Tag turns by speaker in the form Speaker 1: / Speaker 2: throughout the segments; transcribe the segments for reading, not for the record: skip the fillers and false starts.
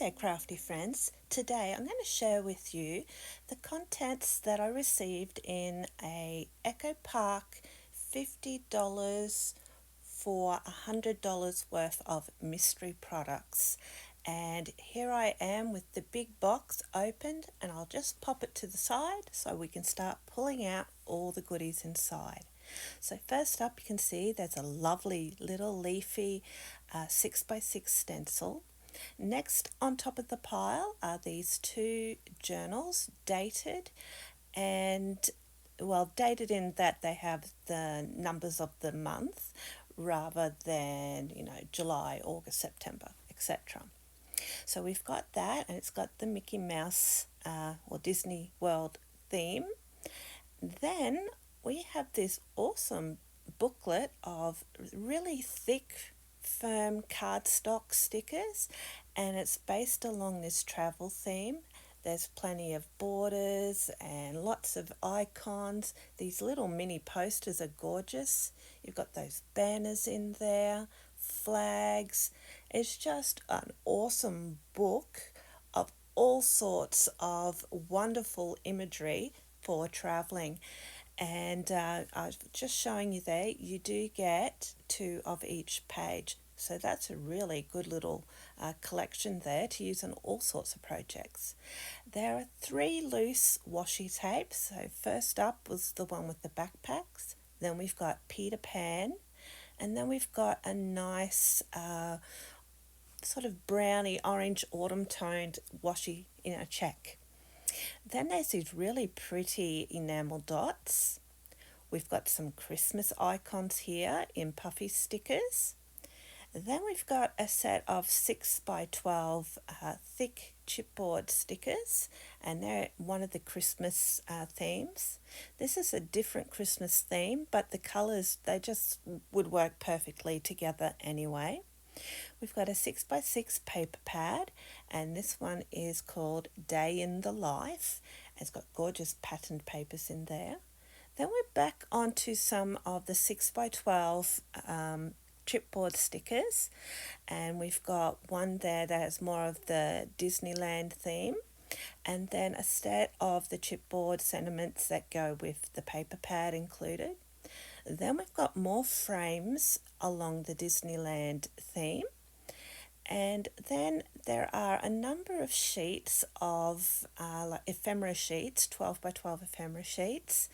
Speaker 1: there, crafty friends. Today I'm going to share with you the contents that I received in a Echo Park $50 for $100 worth of mystery products. And here I am with the big box opened, and I'll just pop it to the side so we can start pulling out all the goodies inside. So first up, you can see there's a lovely little leafy 6x6 stencil. Next on top of the pile are these two journals, dated and, well, dated in that they have the numbers of the month rather than, July, August, September, etc. So we've got that, and it's got the Mickey Mouse or Disney World theme. Then we have this awesome booklet of really thick, firm cardstock stickers, and it's based along this travel theme. There's plenty of borders and lots of icons. These little mini posters are gorgeous. You've got those banners in there, flags. It's just an awesome book of all sorts of wonderful imagery for traveling. And I'm just showing you there, you do get two of each page. So that's a really good little collection there to use on all sorts of projects. There are three loose washi tapes. So first up was the one with the backpacks. Then we've got Peter Pan. And then we've got a nice sort of browny orange autumn toned washi check. Then there's these really pretty enamel dots. We've got some Christmas icons here in puffy stickers. Then we've got a set of 6x12 thick chipboard stickers, and they're one of the Christmas themes. This is a different Christmas theme, but the colours, they just would work perfectly together anyway. We've got a 6x6 paper pad, and this one is called Day in the Life. It's got gorgeous patterned papers in there. Then we're back onto some of the 6x12 chipboard stickers, and we've got one there that has more of the Disneyland theme, and then a set of the chipboard sentiments that go with the paper pad included. Then we've got more frames along the Disneyland theme. And then there are a number of sheets of like ephemera sheets, 12x12 ephemera sheets.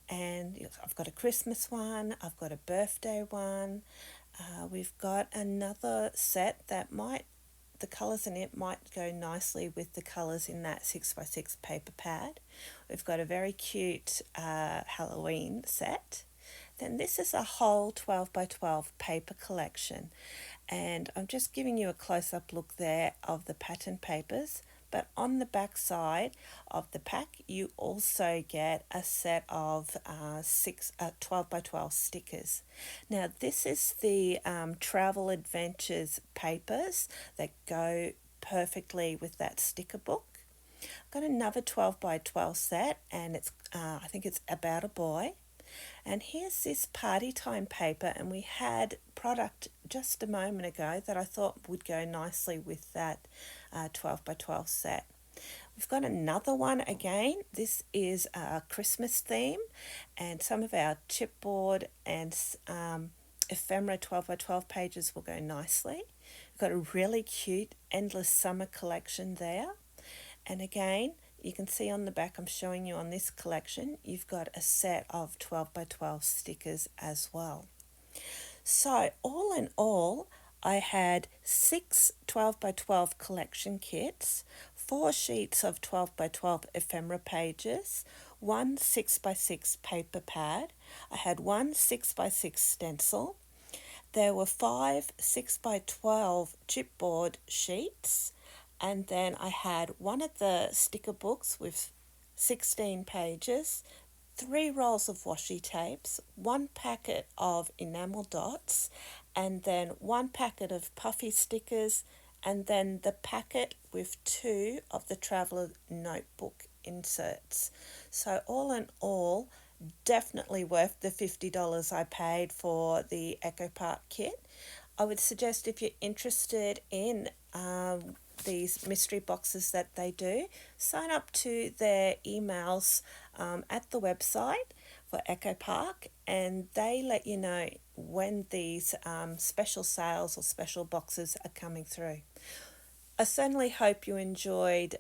Speaker 1: And I've got a Christmas one, I've got a birthday one. We've got another set that the colours in it might go nicely with the colours in that 6x6 paper pad. We've got a very cute Halloween set. Then this is a whole 12x12 paper collection, and I'm just giving you a close-up look there of the pattern papers. But on the back side of the pack, you also get a set of 12x12 stickers. Now, this is the Travel Adventures papers that go perfectly with that sticker book. I've got another 12x12 set, and I think it's about a boy. And here's this party time paper, and we had product just a moment ago that I thought would go nicely with that 12x12 set. We've got another one again. This is a Christmas theme, and some of our chipboard and ephemera 12x12 pages will go nicely. We've got a really cute Endless Summer collection there. And again, you can see on the back, I'm showing you on this collection, you've got a set of 12x12 stickers as well. So all in all, I had 6 12x12 collection kits, 4 sheets of 12x12 ephemera pages, 1 6x6 paper pad. I had 1 6x6 stencil. There were 5 6x12 chipboard sheets. And then I had one of the sticker books with 16 pages, 3 rolls of washi tapes, 1 packet of enamel dots, and then 1 packet of puffy stickers, and then the packet with 2 of the traveller notebook inserts. So all in all, definitely worth the $50 I paid for the Echo Park kit. I would suggest, if you're interested in these mystery boxes that they do, sign up to their emails at the website for Echo Park, and they let you know when these special sales or special boxes are coming through. I certainly hope you enjoyed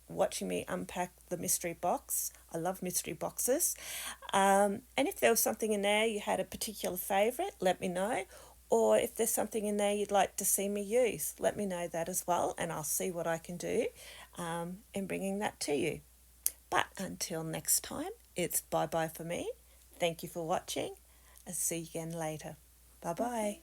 Speaker 1: watching me unpack the mystery box. I love mystery boxes. And if there was something in there you had a particular favourite, let me know. Or if there's something in there you'd like to see me use, let me know that as well, and I'll see what I can do in bringing that to you. But until next time, it's bye bye for me. Thank you for watching. I'll see you again later. Bye bye.